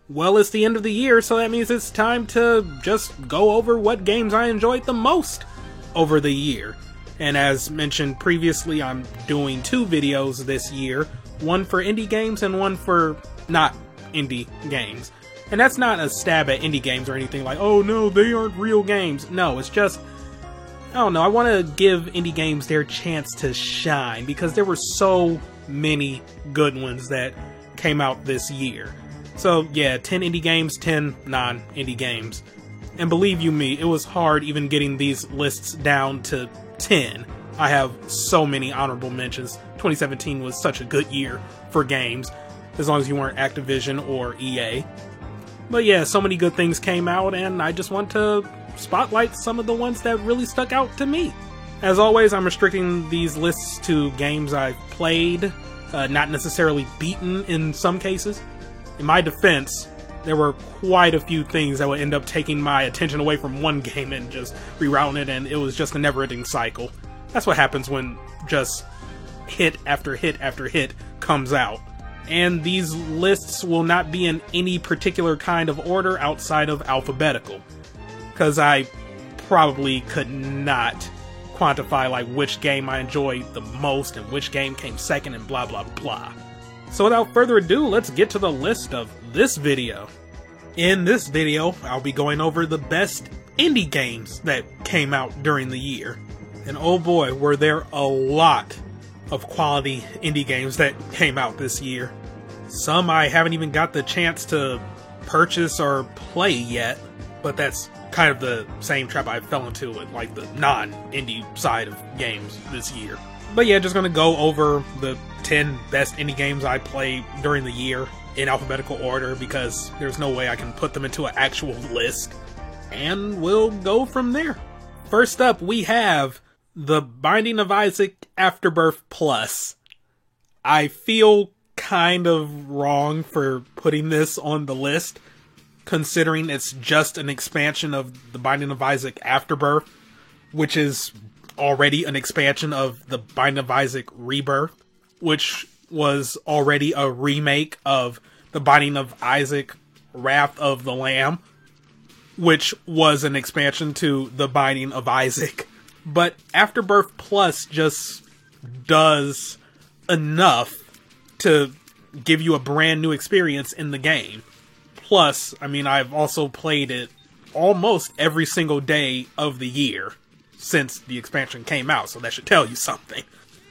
Well, it's the end of the year, so that means it's time to just go over what games I enjoyed the most over the year. And as mentioned previously, I'm doing two videos this year, one for indie games and one for not indie games. And that's not a stab at indie games or anything like, oh no, they aren't real games. No, it's just, I don't know, I want to give indie games their chance to shine because there were so many good ones that came out this year. So yeah, 10 indie games, 10 non-indie games. And believe you me, it was hard even getting these lists down to 10. I have so many honorable mentions. 2017 was such a good year for games, as long as you weren't Activision or EA. But yeah, so many good things came out, and I just want to spotlight some of the ones that really stuck out to me. As always, I'm restricting these lists to games I've played, not necessarily beaten in some cases. In my defense, there were quite a few things that would end up taking my attention away from one game and just rerouting it, and it was just a never-ending cycle. That's what happens when just hit after hit after hit comes out. And these lists will not be in any particular kind of order outside of alphabetical, because I probably could not quantify like which game I enjoyed the most and which game came second and blah blah blah. So without further ado, let's get to the list of this video. In this video, I'll be going over the best indie games that came out during the year. And oh boy, were there a lot of quality indie games that came out this year. Some I haven't even got the chance to purchase or play yet, but that's kind of the same trap I fell into with like the non-indie side of games this year. But yeah, just gonna go over the 10 best indie games I played during the year in alphabetical order because there's no way I can put them into an actual list. And we'll go from there. First up, we have The Binding of Isaac Afterbirth Plus. I feel kind of wrong for putting this on the list, considering it's just an expansion of The Binding of Isaac Afterbirth, which is already an expansion of The Binding of Isaac Rebirth, which was already a remake of The Binding of Isaac Wrath of the Lamb, which was an expansion to The Binding of Isaac. But Afterbirth Plus just does enough to give you a brand new experience in the game. Plus, I mean, I've also played it almost every single day of the year since the expansion came out, so that should tell you something.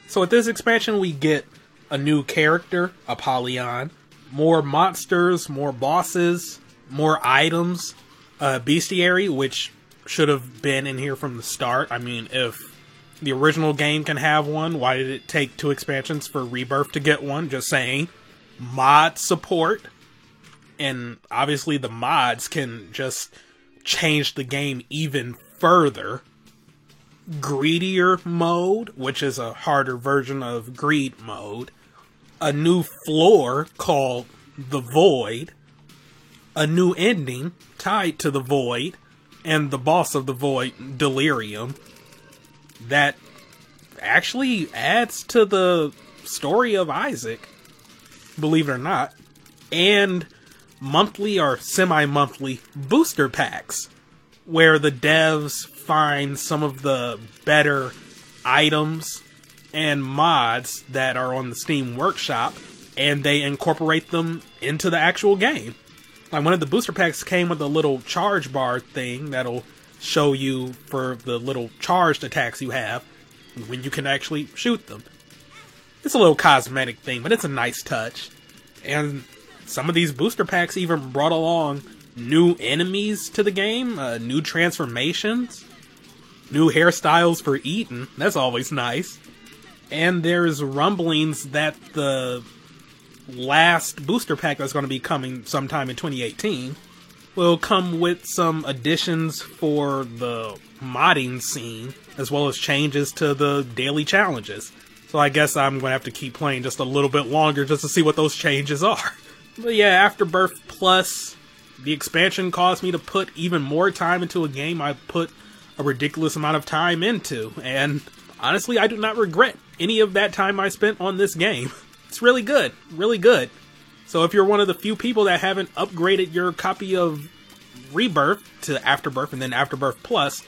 So with this expansion, we get a new character, Apollyon, more monsters, more bosses, more items, bestiary, which should have been in here from the start. I mean, if the original game can have one, why did it take 2 expansions for Rebirth to get one? Just saying. Mod support, and obviously the mods can just change the game even further. Greedier mode, which is a harder version of Greed mode. A new floor called The Void. A new ending tied to The Void. And the boss of The Void, Delirium. That actually adds to the story of Isaac, believe it or not. And monthly or semi-monthly booster packs, where the devs find some of the better items and mods that are on the Steam Workshop, and they incorporate them into the actual game. Like, one of the booster packs came with a little charge bar thing that'll show you for the little charged attacks you have when you can actually shoot them. It's a little cosmetic thing, but it's a nice touch. And some of these booster packs even brought along new enemies to the game, new transformations, new hairstyles for Eden. That's always nice. And there's rumblings that the last booster pack that's going to be coming sometime in 2018 will come with some additions for the modding scene, as well as changes to the daily challenges. So I guess I'm going to have to keep playing just a little bit longer just to see what those changes are. But yeah, Afterbirth Plus, the expansion caused me to put even more time into a game I put a ridiculous amount of time into, and honestly, I do not regret any of that time I spent on this game. It's really good, really good. So if you're one of the few people that haven't upgraded your copy of Rebirth to Afterbirth and then Afterbirth Plus,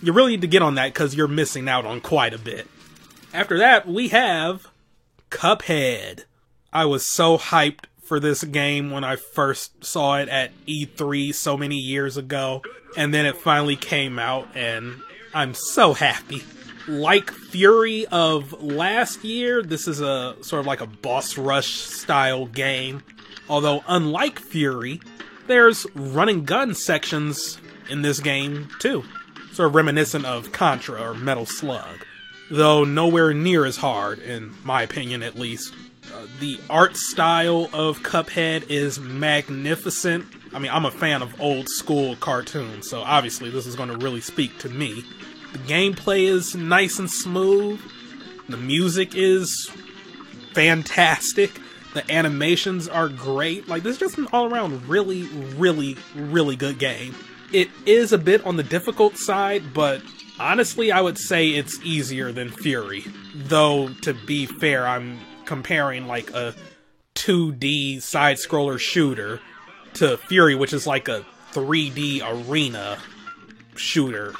you really need to get on that because you're missing out on quite a bit. After that, we have Cuphead. I was so hyped for this game when I first saw it at E3 so many years ago, and then it finally came out, and I'm so happy. Like Fury of last year, this is a sort of like a boss rush style game. Although, unlike Fury, there's run and gun sections in this game too. Sort of reminiscent of Contra or Metal Slug. Though nowhere near as hard, in my opinion at least. The art style of Cuphead is magnificent. I mean, I'm a fan of old school cartoons, so obviously this is going to really speak to me. The gameplay is nice and smooth. The music is fantastic. The animations are great. Like, this is just an all-around really, really, really good game. It is a bit on the difficult side, but honestly, I would say it's easier than Fury. Though, to be fair, I'm comparing like a 2D side-scroller shooter to Fury, which is like a 3D arena shooter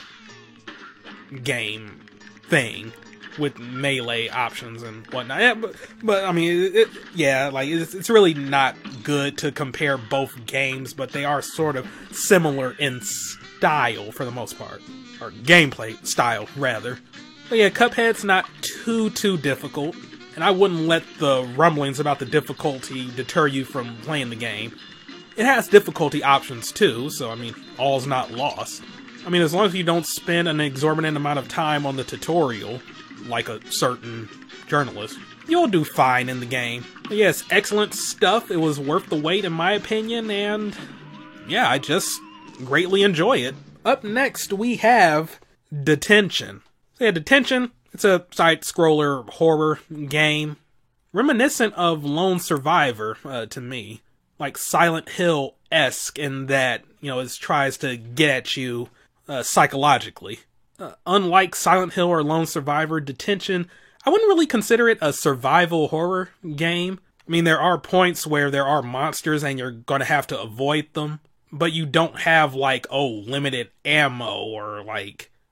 game thing with melee options and whatnot. Yeah, but I mean, it's really not good to compare both games, but they are sort of similar in style for the most part, or gameplay style rather. But yeah, Cuphead's not too difficult, and I wouldn't let the rumblings about the difficulty deter you from playing the game. It has difficulty options too, so I mean, all's not lost. I mean, as long as you don't spend an exorbitant amount of time on the tutorial, like a certain journalist, you'll do fine in the game. But yes, excellent stuff. It was worth the wait in my opinion, and yeah, I just greatly enjoy it. Up next, we have Detention. So yeah, Detention, it's a side-scroller horror game, reminiscent of Lone Survivor to me. Like Silent Hill-esque in that, it tries to get at you psychologically. Unlike Silent Hill or Lone Survivor, Detention, I wouldn't really consider it a survival horror game. I mean, there are points where there are monsters and you're going to have to avoid them, but you don't have limited ammo or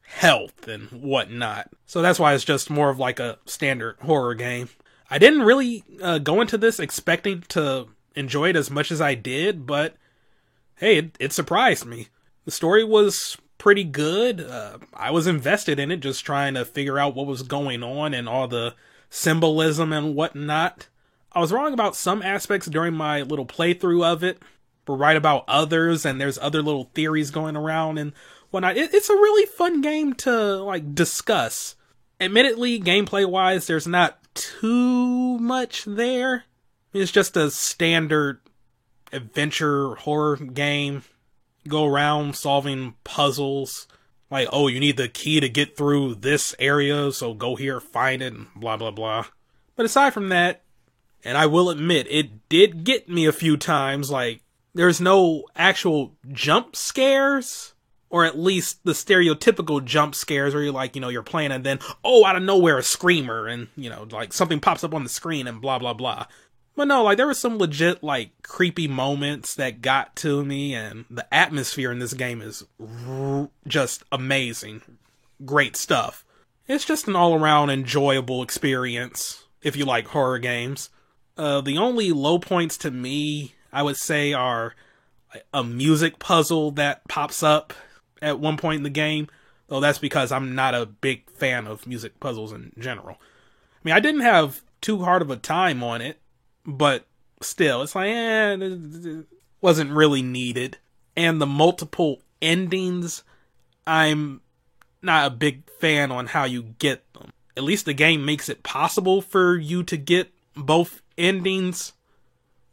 health and whatnot. So that's why it's just more of like a standard horror game. I didn't really go into this expecting to enjoy it as much as I did, but hey, it surprised me. The story was pretty good. I was invested in it, just trying to figure out what was going on and all the symbolism and whatnot. I was wrong about some aspects during my little playthrough of it, but right about others, and there's other little theories going around and whatnot. It's a really fun game to discuss. Admittedly, gameplay-wise, there's not too much there. It's just a standard adventure horror game. Go around solving puzzles. You need the key to get through this area, so go here, find it, and blah blah blah. But aside from that, and I will admit, it did get me a few times. There's no actual jump scares, or at least the stereotypical jump scares where you're playing and then, out of nowhere a screamer, and, something pops up on the screen and blah blah blah. But no, there were some legit, creepy moments that got to me, and the atmosphere in this game is just amazing. Great stuff. It's just an all-around enjoyable experience, if you like horror games. The only low points to me, I would say, are a music puzzle that pops up at one point in the game, though that's because I'm not a big fan of music puzzles in general. I mean, I didn't have too hard of a time on it, but still, it's it wasn't really needed. And the multiple endings, I'm not a big fan on how you get them. At least the game makes it possible for you to get both endings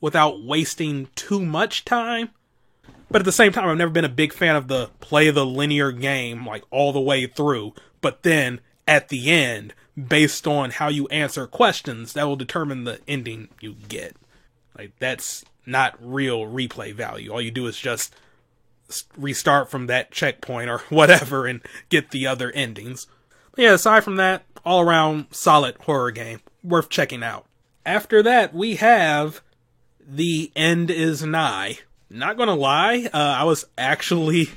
without wasting too much time. But at the same time, I've never been a big fan of the play the linear game, all the way through. But then, at the end, based on how you answer questions, that will determine the ending you get. That's not real replay value. All you do is just restart from that checkpoint or whatever and get the other endings. But yeah, aside from that, all around solid horror game. Worth checking out. After that, we have The end is nigh. Not gonna lie, I was actually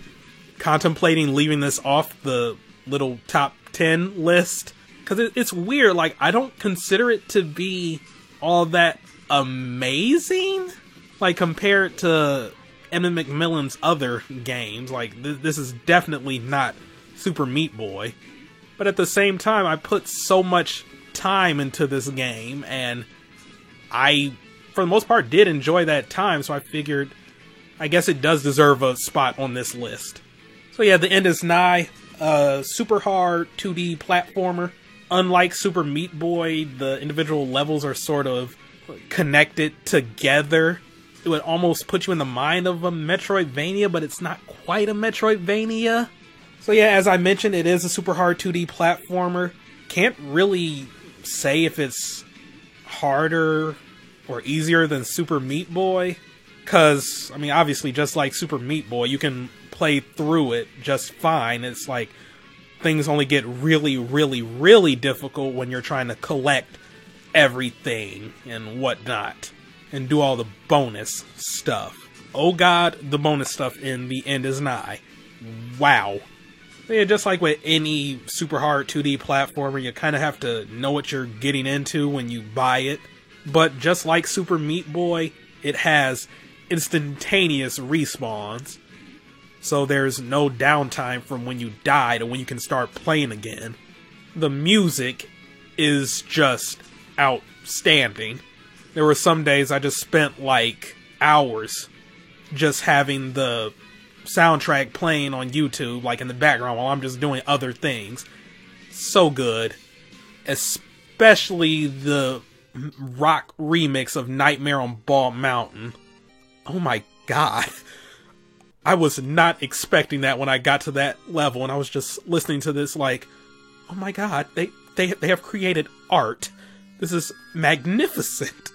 contemplating leaving this off the little top 10 list, because it's weird. Like, I don't consider it to be all that amazing, like, compared to Emmett McMillan's other games. Like, this is definitely not Super Meat Boy. But at the same time, I put so much time into this game, and I, for the most part, did enjoy that time, so I figured, I guess it does deserve a spot on this list. So yeah, The End is Nigh, super hard 2D platformer. Unlike Super Meat Boy, the individual levels are sort of connected together. It would almost put you in the mind of a Metroidvania, but it's not quite a Metroidvania. So yeah, as I mentioned, it is a super hard 2D platformer. Can't really say if it's harder or easier than Super Meat Boy, because, I mean, obviously, just like Super Meat Boy, you can play through it just fine. It's like, things only get really, really, really difficult when you're trying to collect everything and whatnot, and do all the bonus stuff. Oh god, the bonus stuff in The End is Nigh. Wow. Yeah, just like with any super hard 2D platformer, you kind of have to know what you're getting into when you buy it. But just like Super Meat Boy, it has instantaneous respawns. So there's no downtime from when you die to when you can start playing again. The music is just outstanding. There were some days I just spent like hours just having the soundtrack playing on YouTube, like in the background, while I'm just doing other things. So good. Especially the rock remix of Nightmare on Bald Mountain. Oh my god. I was not expecting that when I got to that level, and I was just listening to this like, oh my god, they have created art. This is magnificent.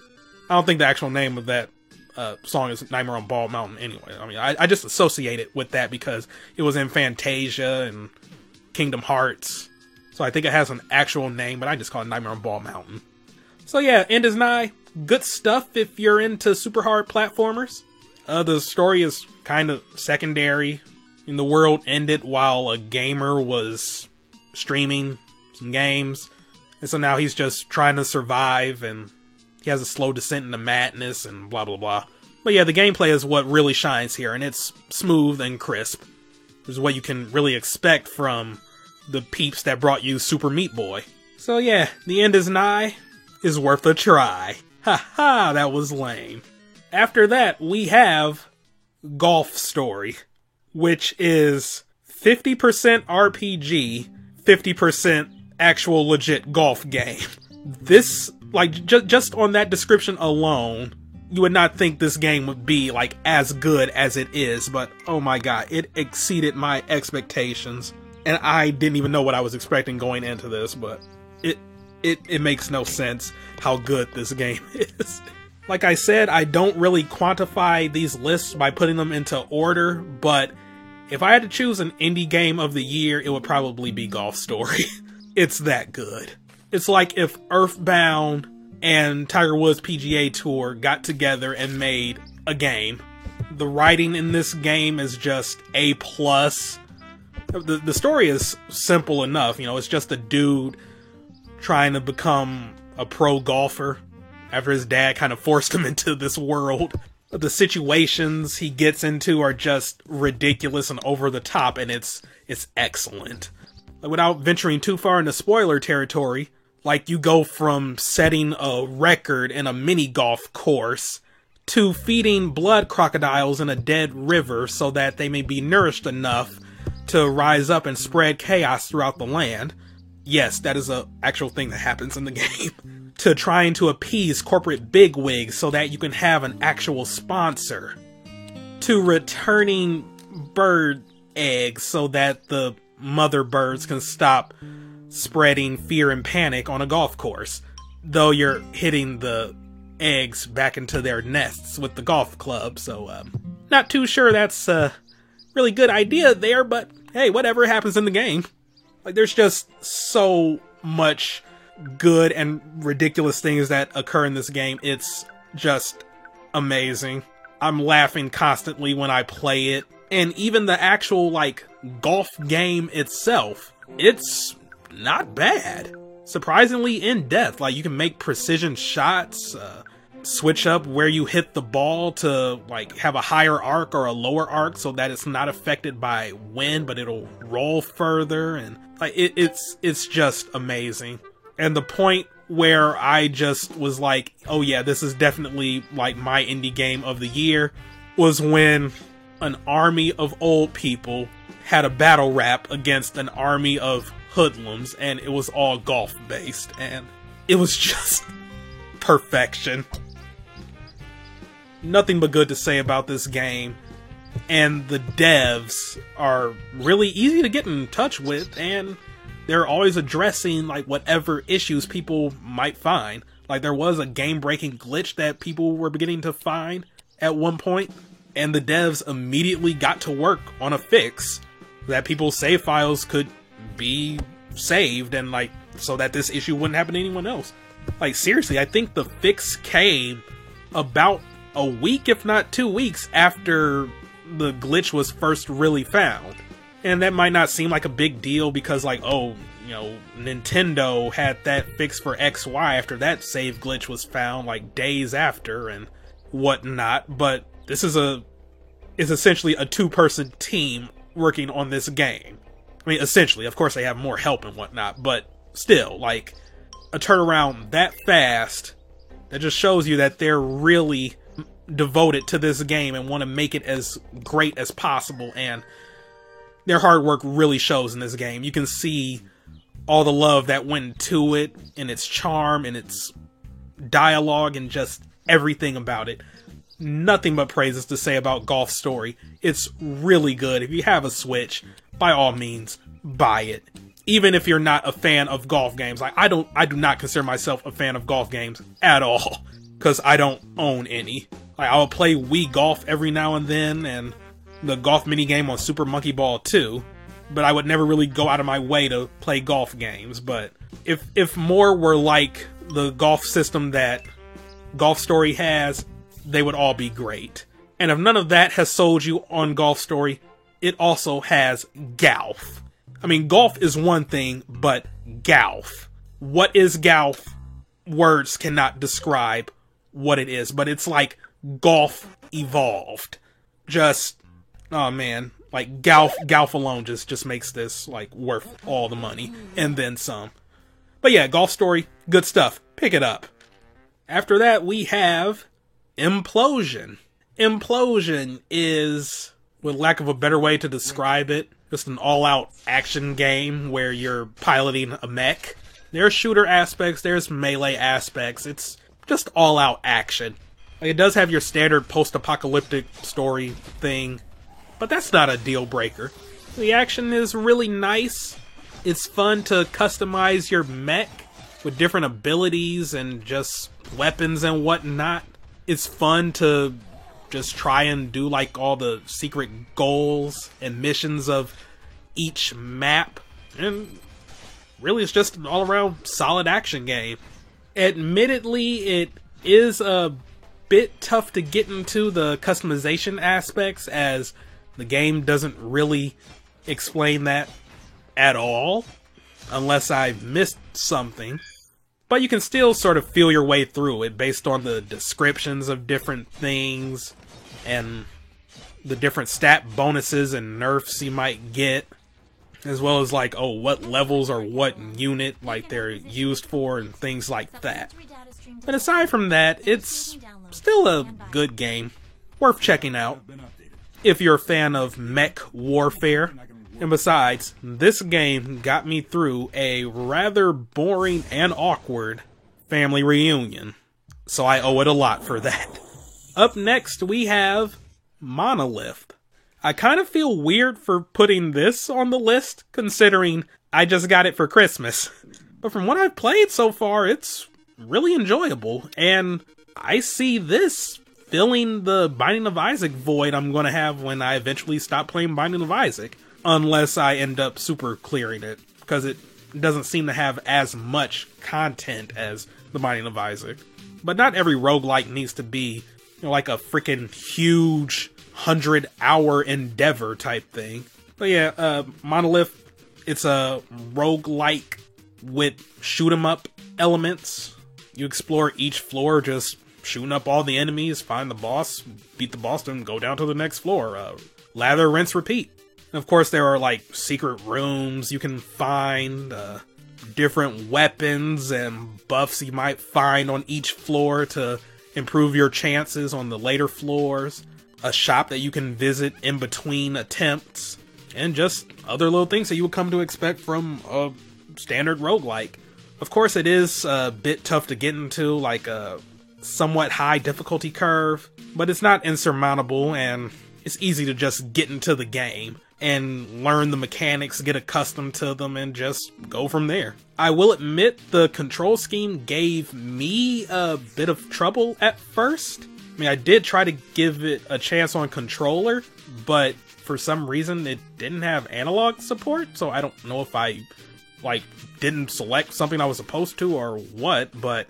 I don't think the actual name of that song is Nightmare on Bald Mountain anyway. I mean, I just associate it with that because it was in Fantasia and Kingdom Hearts. So I think it has an actual name, but I just call it Nightmare on Bald Mountain. So yeah, End is Nigh. Good stuff if you're into super hard platformers. The story is kind of secondary. And the world ended while a gamer was streaming some games. And so now he's just trying to survive, and he has a slow descent into madness and blah blah blah. But yeah, the gameplay is what really shines here, and it's smooth and crisp. This is what you can really expect from the peeps that brought you Super Meat Boy. So yeah, The End is Nigh is worth a try. Ha ha, that was lame. After that, we have Golf Story, which is 50% RPG, 50% actual legit golf game. This, like, just on that description alone, you would not think this game would be, like, as good as it is, but oh my god, it exceeded my expectations, and I didn't even know what I was expecting going into this, but it makes no sense how good this game is. Like I said, I don't really quantify these lists by putting them into order, but if I had to choose an indie game of the year, it would probably be Golf Story. It's that good. It's like if Earthbound and Tiger Woods PGA Tour got together and made a game. The writing in this game is just A+. The story is simple enough, you know, it's just a dude trying to become a pro golfer after his dad kind of forced him into this world. The situations he gets into are just ridiculous and over the top, and it's excellent. Without venturing too far into spoiler territory, like, you go from setting a record in a mini golf course to feeding blood crocodiles in a dead river so that they may be nourished enough to rise up and spread chaos throughout the land. Yes, that is an actual thing that happens in the game. To trying to appease corporate bigwigs so that you can have an actual sponsor. To returning bird eggs so that the mother birds can stop spreading fear and panic on a golf course. Though you're hitting the eggs back into their nests with the golf club, so not too sure that's a really good idea there, but hey, whatever happens in the game. Like, there's just so much good and ridiculous things that occur in this game. It's just amazing. I'm laughing constantly when I play it. And even the actual, like, golf game itself, it's not bad. Surprisingly in-depth. Like, you can make precision shots, switch up where you hit the ball to, like, have a higher arc or a lower arc so that it's not affected by wind, but it'll roll further. And, like, it's just amazing. And the point where I just was like, oh yeah, this is definitely, like, my indie game of the year, was when an army of old people had a battle rap against an army of hoodlums, and it was all golf based, and it was just perfection. Nothing but good to say about this game, and the devs are really easy to get in touch with, and they're always addressing, like, whatever issues people might find. Like, there was a game-breaking glitch that people were beginning to find at one point, and the devs immediately got to work on a fix that people's save files could be saved, and, like, so that this issue wouldn't happen to anyone else. Like, seriously, I think the fix came about a week, if not 2 weeks, after the glitch was first really found. And that might not seem like a big deal because, like, oh, you know, Nintendo had that fix for XY after that save glitch was found, like, days after and whatnot. But this is essentially a two-person team working on this game. I mean, essentially, of course they have more help and whatnot, but still, like, a turnaround that fast, that just shows you that they're really devoted to this game and want to make it as great as possible, and their hard work really shows in this game. You can see all the love that went into it, and its charm, and its dialogue, and just everything about it. Nothing but praises to say about Golf Story. It's really good. If you have a Switch, by all means, buy it. Even if you're not a fan of golf games. Like, I do not consider myself a fan of golf games at all, because I don't own any. Like, I'll play Wii Golf every now and then, and the golf minigame on Super Monkey Ball 2, but I would never really go out of my way to play golf games. But if more were like the golf system that Golf Story has, they would all be great. And if none of that has sold you on Golf Story, it also has Golf. I mean, golf is one thing, but Golf. What is Golf? Words cannot describe what it is, but it's like golf evolved. Just, oh man, like golf alone just makes this, like, worth all the money and then some. But yeah, Golf Story, good stuff. Pick it up. After that, we have Implosion. Implosion is, with lack of a better way to describe it, just an all-out action game where you're piloting a mech. There's shooter aspects, there's melee aspects, it's just all-out action. Like, it does have your standard post-apocalyptic story thing, but that's not a deal breaker. The action is really nice. It's fun to customize your mech with different abilities and just weapons and whatnot. It's fun to just try and do, like, all the secret goals and missions of each map. And really, it's just an all-around solid action game. Admittedly, it is a bit tough to get into the customization aspects, as the game doesn't really explain that at all, unless I've missed something. But you can still sort of feel your way through it based on the descriptions of different things and the different stat bonuses and nerfs you might get, as well as, like, oh, what levels or what unit, like, they're used for and things like that. But aside from that, it's still a good game, worth checking out if you're a fan of mech warfare. And besides, this game got me through a rather boring and awkward family reunion, so I owe it a lot for that. Up next, we have Monolith. I kind of feel weird for putting this on the list, considering I just got it for Christmas. But from what I've played so far, it's really enjoyable, and I see this filling the Binding of Isaac void I'm going to have when I eventually stop playing Binding of Isaac. Unless I end up super clearing it, because it doesn't seem to have as much content as The Binding of Isaac. But not every roguelike needs to be like a freaking huge 100-hour endeavor type thing. But yeah, Monolith, it's a roguelike with shoot 'em up elements. You explore each floor just shooting up all the enemies, find the boss, beat the boss, then go down to the next floor. Lather, rinse, repeat. And of course there are like secret rooms you can find, different weapons and buffs you might find on each floor to improve your chances on the later floors, a shop that you can visit in between attempts, and just other little things that you would come to expect from a standard roguelike. Of course, it is a bit tough to get into, like a somewhat high difficulty curve, but it's not insurmountable, and it's easy to just get into the game and learn the mechanics, get accustomed to them, and just go from there. I will admit the control scheme gave me a bit of trouble at first. I mean, I did try to give it a chance on controller, but for some reason it didn't have analog support, so I don't know if I didn't select something I was supposed to or what, but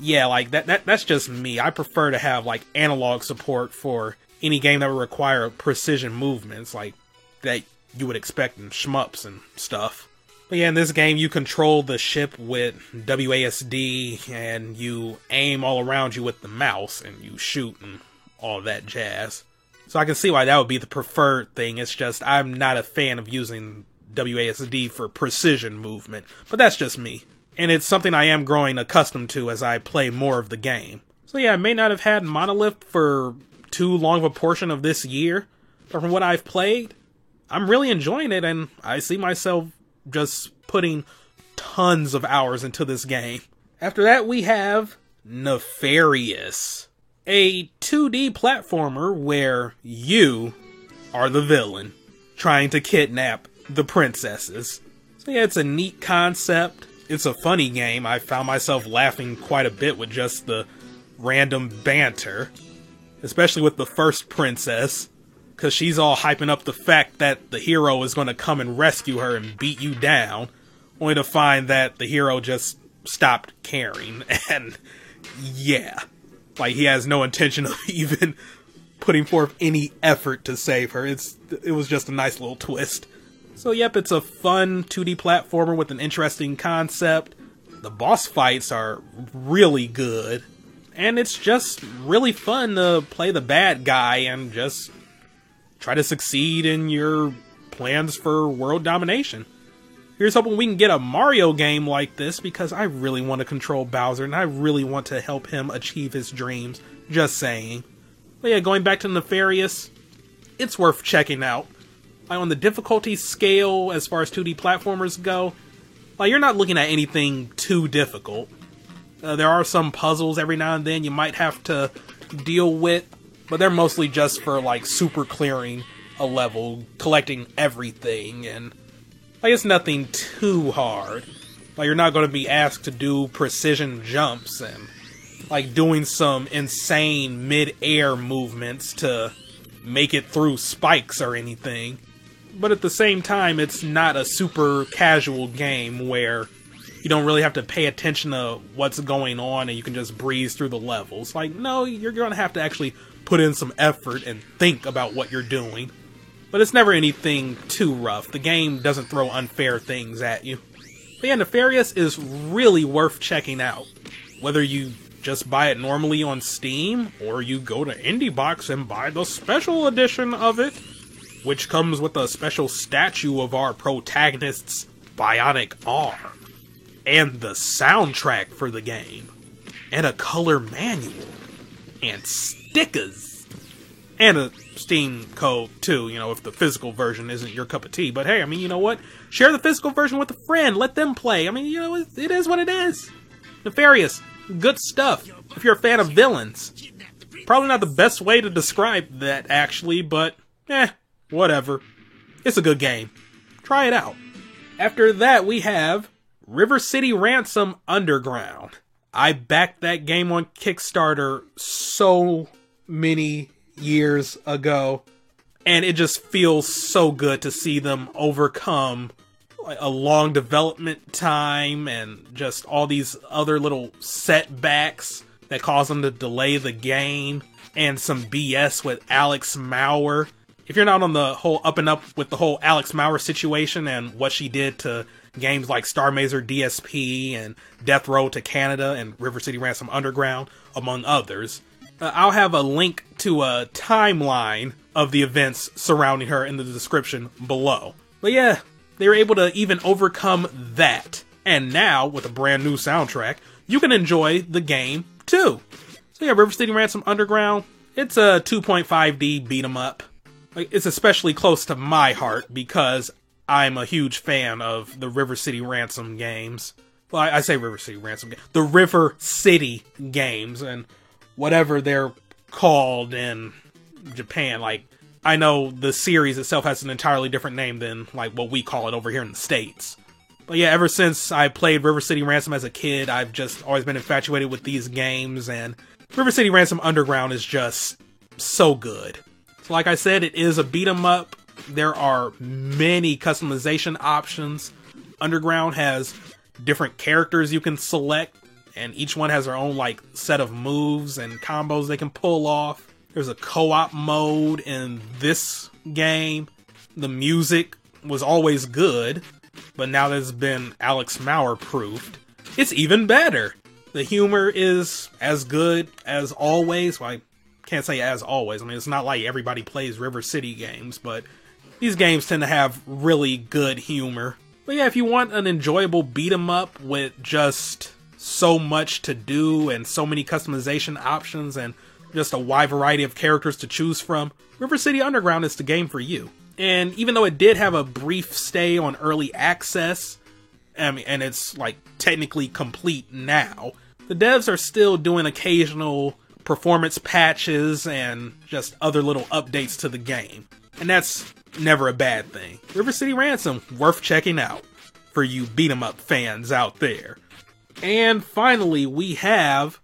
yeah, like that's just me. I prefer to have like analog support for any game that would require precision movements like that you would expect in shmups and stuff. But yeah, in this game you control the ship with WASD and you aim all around you with the mouse and you shoot and all that jazz. So I can see why that would be the preferred thing. It's just I'm not a fan of using WASD for precision movement, but that's just me. And it's something I am growing accustomed to as I play more of the game. So yeah, I may not have had Monolith for too long of a portion of this year, but from what I've played, I'm really enjoying it, and I see myself just putting tons of hours into this game. After that, we have Nefarious, a 2D platformer where you are the villain trying to kidnap the princesses. So yeah, it's a neat concept. It's a funny game. I found myself laughing quite a bit with just the random banter, especially with the first princess, because she's all hyping up the fact that the hero is going to come and rescue her and beat you down, only to find that the hero just stopped caring, and yeah, like he has no intention of even putting forth any effort to save her. It was just a nice little twist. So yep, it's a fun 2D platformer with an interesting concept. The boss fights are really good, and it's just really fun to play the bad guy and just try to succeed in your plans for world domination. Here's hoping we can get a Mario game like this, because I really want to control Bowser and I really want to help him achieve his dreams. Just saying. But yeah, going back to Nefarious, it's worth checking out. Like on the difficulty scale, as far as 2D platformers go, like you're not looking at anything too difficult. There are some puzzles every now and then you might have to deal with, but they're mostly just for like super clearing a level, collecting everything, and like it's nothing too hard. Like you're not going to be asked to do precision jumps and like doing some insane mid-air movements to make it through spikes or anything. But at the same time, it's not a super casual game where you don't really have to pay attention to what's going on and you can just breeze through the levels. Like, no, you're going to have to actually put in some effort and think about what you're doing. But it's never anything too rough. The game doesn't throw unfair things at you. But yeah, Nefarious is really worth checking out. Whether you just buy it normally on Steam, or you go to IndieBox and buy the special edition of it, which comes with a special statue of our protagonist's bionic arm, and the soundtrack for the game, and a color manual, and stickers, and a Steam code too, you know, if the physical version isn't your cup of tea. But hey, I mean, you know what? Share the physical version with a friend, let them play. I mean, you know, it is what it is. Nefarious, good stuff, if you're a fan of villains. Probably not the best way to describe that, actually, but whatever. It's a good game. Try it out. After that, we have River City Ransom Underground. I backed that game on Kickstarter so many years ago, and it just feels so good to see them overcome a long development time and just all these other little setbacks that cause them to delay the game. and some BS with Alex Mauer. If you're not on the whole up and up with the whole Alex Mauer situation and what she did to games like Star Mazer DSP and Death Road to Canada and River City Ransom Underground, among others, I'll have a link to a timeline of the events surrounding her in the description below. But yeah, they were able to even overcome that. And now, with a brand new soundtrack, you can enjoy the game too. So yeah, River City Ransom Underground, it's a 2.5D beat 'em up. Like, it's especially close to my heart because I'm a huge fan of the River City Ransom games. Well, I say River City Ransom games. The River City games, and whatever they're called in Japan. Like, I know the series itself has an entirely different name than, like, what we call it over here in the States. But yeah, ever since I played River City Ransom as a kid, I've just always been infatuated with these games, and River City Ransom Underground is just so good. So like I said, it is a beat 'em up. There are many customization options. Underground has different characters you can select, and each one has their own like set of moves and combos they can pull off. There's a co-op mode in this game. The music was always good, but now that it's been Alex Mauer proofed, it's even better. The humor is as good as always. Well, I can't say as always. I mean, it's not like everybody plays River City games, but these games tend to have really good humor. But yeah, if you want an enjoyable beat 'em up with just so much to do and so many customization options and just a wide variety of characters to choose from, River City Underground is the game for you. And even though it did have a brief stay on early access, and it's like technically complete now, the devs are still doing occasional performance patches and just other little updates to the game. And that's never a bad thing. River City Ransom, worth checking out for you beat 'em up fans out there. And finally, we have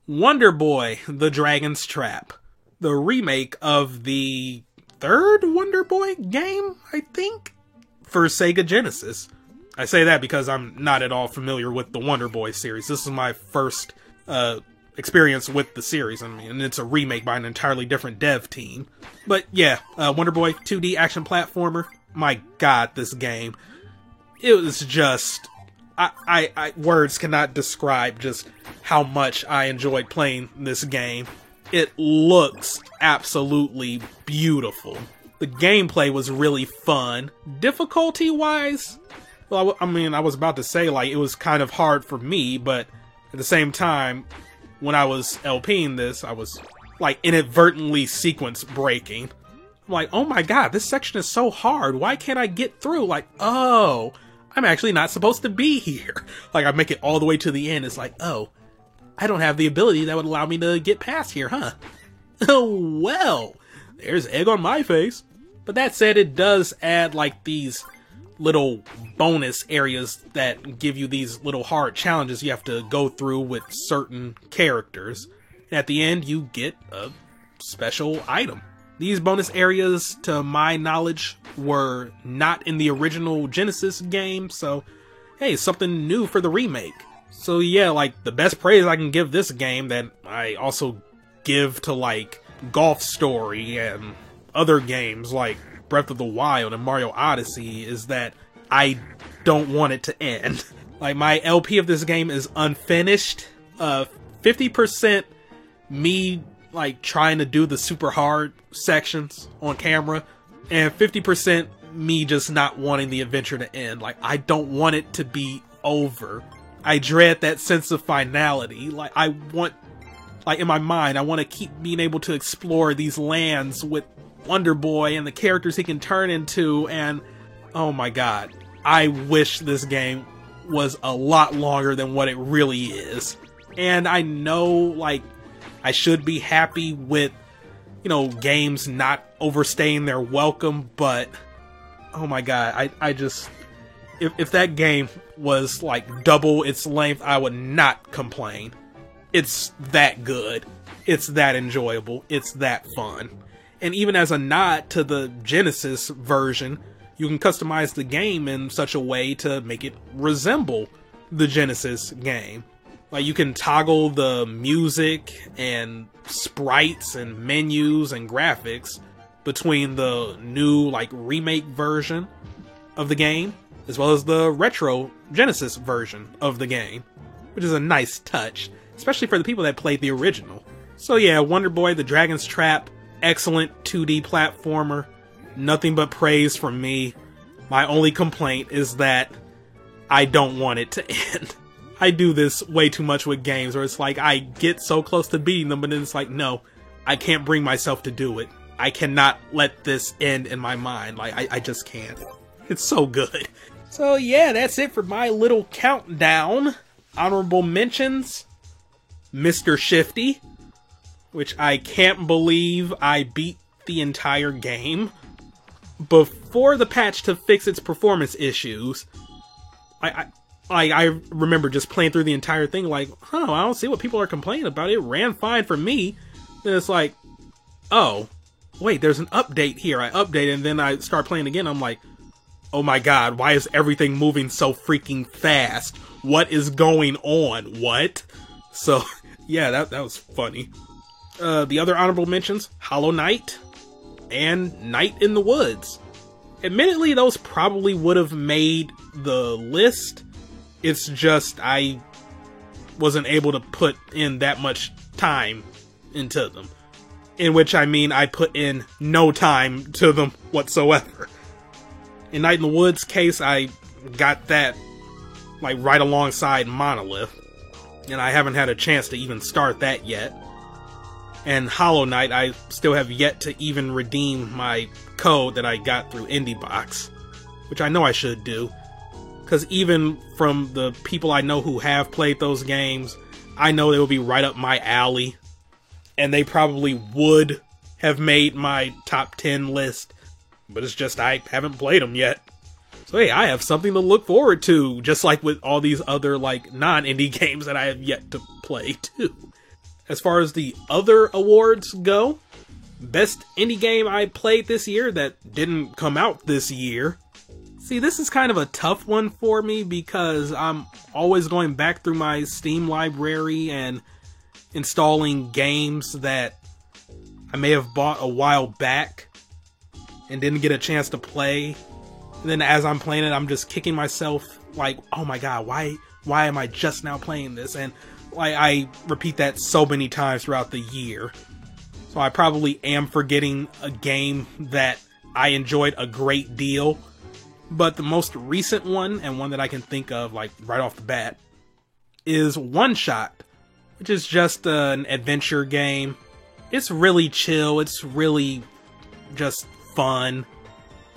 Wonder Boy: The Dragon's Trap, the remake of the third Wonder Boy game, I think, for Sega Genesis. I say that because I'm not at all familiar with the Wonder Boy series. This is my first experience with the series. I mean, and it's a remake by an entirely different dev team. But yeah, Wonder Boy 2D action platformer. My god, this game. It was just... words cannot describe just how much I enjoyed playing this game. It looks absolutely beautiful. The gameplay was really fun. Difficulty-wise, well, I mean, I was about to say, like, it was kind of hard for me, but at the same time, when I was LPing this, I was, like, inadvertently sequence breaking. I'm like, oh my god, this section is so hard. Why can't I get through? Like, oh, I'm actually not supposed to be here. Like, I make it all the way to the end. It's like, oh, I don't have the ability that would allow me to get past here, huh? Oh, well, there's egg on my face. But that said, it does add, like, these little bonus areas that give you these little hard challenges you have to go through with certain characters. And at the end, you get a special item. These bonus areas, to my knowledge, were not in the original Genesis game, so hey, something new for the remake. So yeah, like, the best praise I can give this game, that I also give to, like, Golf Story and other games like Breath of the Wild and Mario Odyssey, is that I don't want it to end. Like, my LP of this game is unfinished. 50% me, like, trying to do the super hard sections on camera, and 50% me just not wanting the adventure to end. Like, I don't want it to be over. I dread that sense of finality. Like, I want, like, in my mind, I want to keep being able to explore these lands with Wonder Boy and the characters he can turn into, and oh my god, I wish this game was a lot longer than what it really is. And I know, like, I should be happy with, you know, games not overstaying their welcome, but oh my god, I just, if that game was like double its length, I would not complain. It's that good. It's that enjoyable. It's that fun. And even as a nod to the Genesis version, you can customize the game in such a way to make it resemble the Genesis game. Like, you can toggle the music and sprites and menus and graphics between the new, like, remake version of the game, as well as the retro Genesis version of the game, which is a nice touch, especially for the people that played the original. So yeah, Wonder Boy: The Dragon's Trap, excellent 2D platformer, nothing but praise from me. My only complaint is that I don't want it to end. I do this way too much with games where it's like I get so close to beating them, but then it's like, no, I can't bring myself to do it. I cannot let this end in my mind. Like, I just can't. It's so good. So yeah, that's it for my little countdown. Honorable mentions: Mr. Shifty, which I can't believe I beat the entire game before the patch to fix its performance issues. I remember just playing through the entire thing like, I don't see what people are complaining about. It ran fine for me. Then it's like, oh, wait, there's an update here. I updated, and then I start playing again. I'm like, oh my god, why is everything moving so freaking fast? What is going on? What? So, yeah, that was funny. The other honorable mentions: Hollow Knight and Night in the Woods. Admittedly, those probably would have made the list. It's just I wasn't able to put in that much time into them. In which I mean I put in no time to them whatsoever. In Night in the Woods case, I got that like right alongside Monolith, and I haven't had a chance to even start that yet. And Hollow Knight, I still have yet to even redeem my code that I got through IndieBox, which I know I should do, because even from the people I know who have played those games, I know they will be right up my alley, and they probably would have made my top 10 list, but it's just I haven't played them yet. So hey, I have something to look forward to, just like with all these other like non-indie games that I have yet to play too. As far as the other awards go, best indie game I played this year that didn't come out this year. See, this is kind of a tough one for me because I'm always going back through my Steam library and installing games that I may have bought a while back and didn't get a chance to play. And then as I'm playing it, I'm just kicking myself like, oh my god, why am I just now playing this? And I repeat that so many times throughout the year. So I probably am forgetting a game that I enjoyed a great deal. But the most recent one, and one that I can think of like right off the bat, is One Shot, which is just an adventure game. It's really chill, it's really just fun.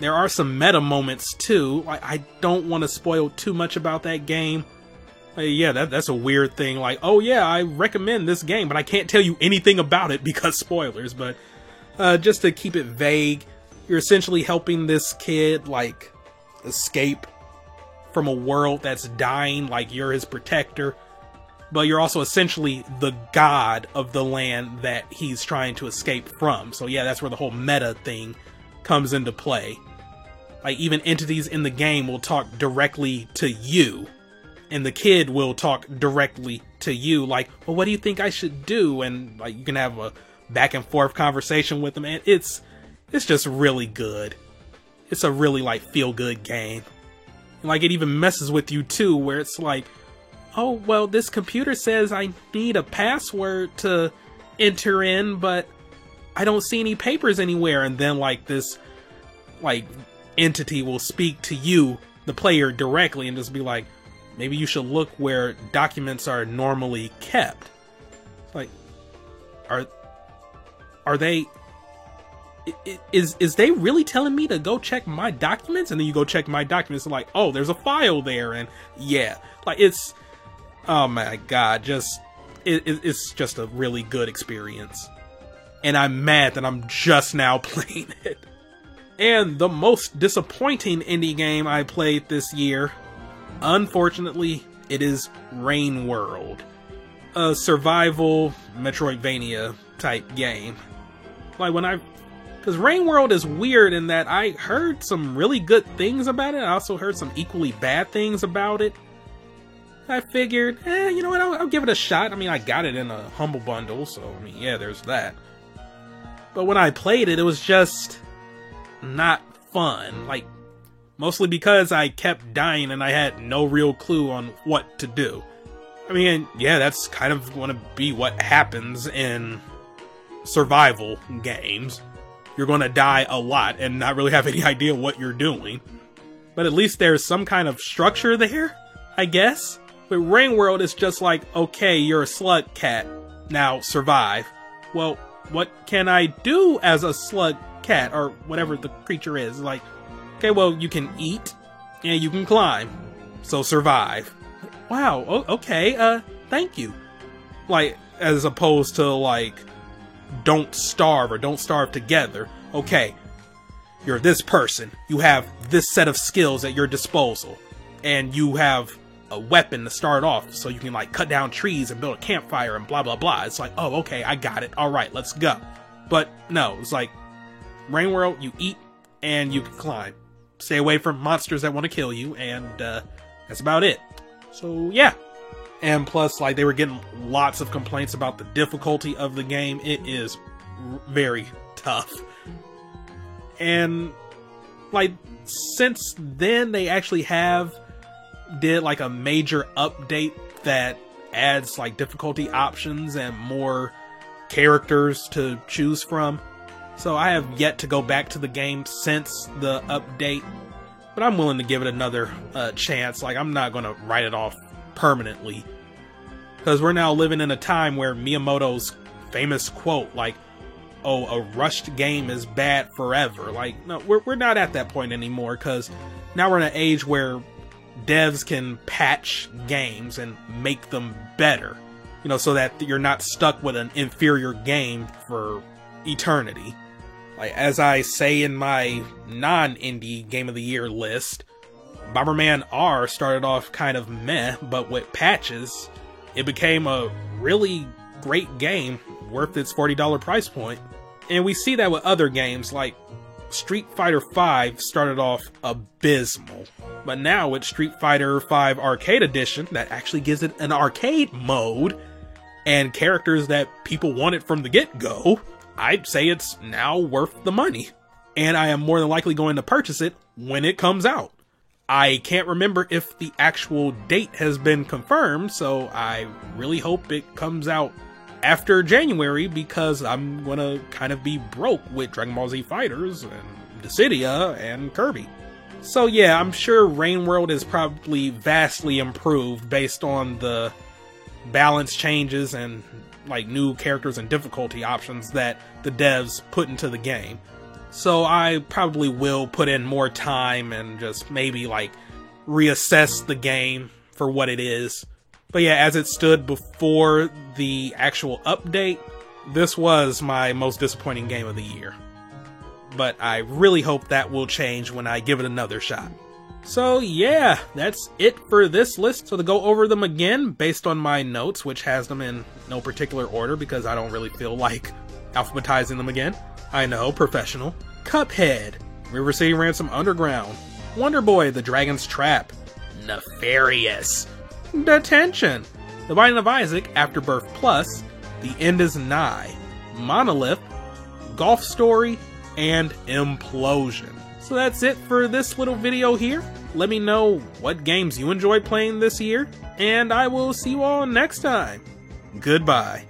There are some meta moments too. I don't want to spoil too much about that game. Yeah, that's a weird thing. Like, oh yeah, I recommend this game, but I can't tell you anything about it because spoilers. But just to keep it vague, you're essentially helping this kid like escape from a world that's dying. Like, you're his protector, but you're also essentially the god of the land that he's trying to escape from. So yeah, that's where the whole meta thing comes into play. Like, even entities in the game will talk directly to you. And the kid will talk directly to you, like, well, what do you think I should do? And like, you can have a back and forth conversation with them, and it's just really good. It's a really like feel good game. And, like, it even messes with you too, where it's like, oh well, this computer says I need a password to enter in, but I don't see any papers anywhere. And then like this like entity will speak to you, the player, directly, and just be like, maybe you should look where documents are normally kept. Like, are they... Is they really telling me to go check my documents? And then you go check my documents and like, oh, there's a file there. And yeah, like, it's... oh my god, just... It's just a really good experience. And I'm mad that I'm just now playing it. And the most disappointing indie game I played this year, unfortunately, it is Rain World, a survival Metroidvania type game. Like, because Rain World is weird in that I heard some really good things about it. I also heard some equally bad things about it. I figured, you know what, I'll give it a shot. I mean, I got it in a Humble Bundle, so, I mean, yeah, there's that. But when I played it, it was just not fun. Like, mostly because I kept dying and I had no real clue on what to do. I mean, yeah, that's kind of going to be what happens in survival games. You're going to die a lot and not really have any idea what you're doing. But at least there's some kind of structure there, I guess. But Rain World is just like, okay, you're a slug cat, now survive. Well, what can I do as a slug cat, or whatever the creature is? Like, okay, well, you can eat, and you can climb, so survive. Wow, okay, thank you. Like, as opposed to, like, don't starve, or don't starve together. Okay, you're this person, you have this set of skills at your disposal, and you have a weapon to start off, so you can, like, cut down trees and build a campfire and blah blah blah. It's like, oh, okay, I got it, alright, let's go. But no, it's like, Rain World, you eat, and you can climb. Stay away from monsters that want to kill you, and that's about it. So yeah. And plus, like, they were getting lots of complaints about the difficulty of the game. It is very tough. And, like, since then, they actually did like a major update that adds like difficulty options and more characters to choose from. So I have yet to go back to the game since the update, but I'm willing to give it another chance. Like, I'm not gonna write it off permanently, because we're now living in a time where Miyamoto's famous quote, like, oh, a rushed game is bad forever. Like, no, we're not at that point anymore, because now we're in an age where devs can patch games and make them better, you know, so that you're not stuck with an inferior game for eternity. Like, as I say in my non-indie Game of the Year list, Bomberman R started off kind of meh, but with patches, it became a really great game worth its $40 price point. And we see that with other games, like Street Fighter V started off abysmal, but now with Street Fighter V Arcade Edition, that actually gives it an arcade mode and characters that people wanted from the get-go, I'd say it's now worth the money. And I am more than likely going to purchase it when it comes out. I can't remember if the actual date has been confirmed, so I really hope it comes out after January, because I'm gonna kind of be broke with Dragon Ball Z Fighters and Dissidia and Kirby. So yeah, I'm sure Rain World is probably vastly improved based on the balance changes and like new characters and difficulty options that the devs put into the game. So I probably will put in more time and just maybe like reassess the game for what it is. But yeah, as it stood before the actual update, this was my most disappointing game of the year. But I really hope that will change when I give it another shot. So yeah, that's it for this list. So to go over them again, based on my notes, which has them in no particular order because I don't really feel like alphabetizing them again. I know, professional. Cuphead, River City Ransom Underground, Wonder Boy: The Dragon's Trap, Nefarious, Detention, The Binding of Isaac Afterbirth Plus, The End is Nigh, Monolith, Golf Story, and Implosion. So that's it for this little video here. Let me know what games you enjoyed playing this year, and I will see you all next time. Goodbye.